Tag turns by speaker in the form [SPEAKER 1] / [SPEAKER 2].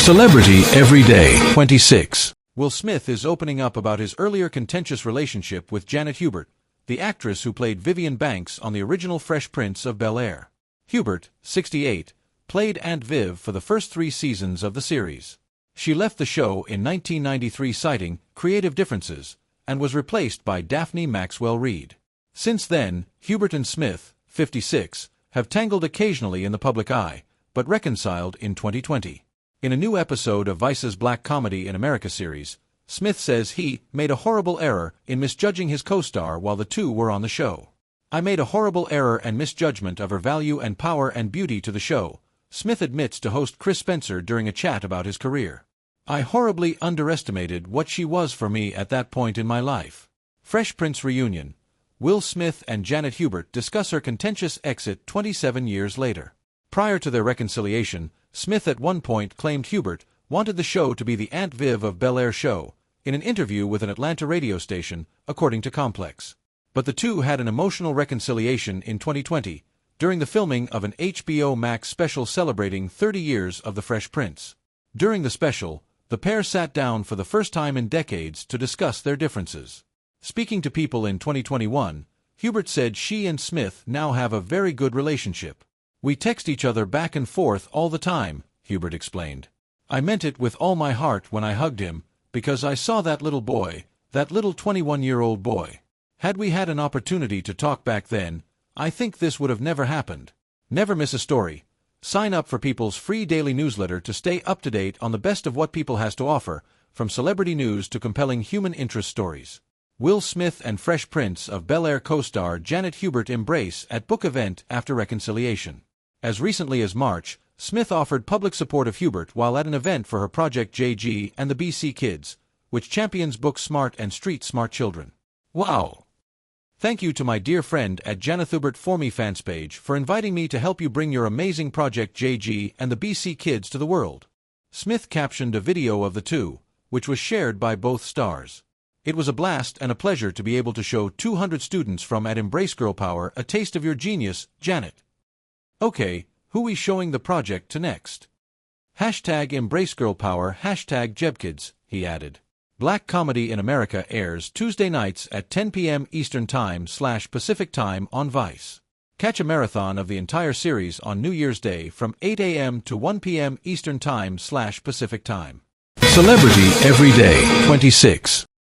[SPEAKER 1] Celebrity Every Day. 26. Will Smith is opening up about his earlier contentious relationship with Janet Hubert, the actress who played Vivian Banks on the original Fresh Prince of Bel-Air. Hubert, 68, played Aunt Viv for the first 3 seasons of the series. She left the show in 1993 citing creative differences and was replaced by Daphne Maxwell Reid. Since then, Hubert and Smith, 56, have tangled occasionally in the public eye, but reconciled in 2020. In a new episode of Vice's Black Comedy in America series, Smith says he made a horrible error in misjudging his co-star while the two were on the show. "I made a horrible error and misjudgment of her value and power and beauty to the show," Smith admits to host Chris Spencer during a chat about his career. "I horribly underestimated what she was for me at that point in my life." Fresh Prince reunion. Will Smith and Janet Hubert discuss her contentious exit 27 years later. Prior to their reconciliation, Smith at one point claimed Hubert wanted the show to be the Aunt Viv of Bel-Air show, in an interview with an Atlanta radio station, according to Complex. But the two had an emotional reconciliation in 2020, during the filming of an HBO Max special celebrating 30 years of The Fresh Prince. During the special, the pair sat down for the first time in decades to discuss their differences. Speaking to People in 2021, Hubert said she and Smith now have a very good relationship. "We text each other back and forth all the time," Hubert explained. "I meant it with all my heart when I hugged him, because I saw that little boy, that little 21-year-old boy. Had we had an opportunity to talk back then, I think this would have never happened." Never miss a story. Sign up for People's free daily newsletter to stay up to date on the best of what People has to offer, from celebrity news to compelling human interest stories. Will Smith and Fresh Prince of Bel-Air co-star Janet Hubert embrace at book event after reconciliation. As recently as March, Smith offered public support of Hubert while at an event for her project JG and the BC Kids, which champions book smart and street smart children. Wow! Thank you to my dear friend at Janet Hubert For Me fans page for inviting me to help you bring your amazing project JG and the BC Kids to the world. Smith captioned a video of the two, which was shared by both stars. "It was a blast and a pleasure to be able to show 200 students from at Embrace Girl Power a taste of your genius, Janet. Okay, who we showing the project to next? #EmbraceGirlPower, #JebKids," he added. Black Comedy in America airs Tuesday nights at 10 p.m. Eastern Time / Pacific Time on Vice. Catch a marathon of the entire series on New Year's Day from 8 a.m. to 1 p.m. Eastern Time / Pacific Time. Celebrity Every Day. 26.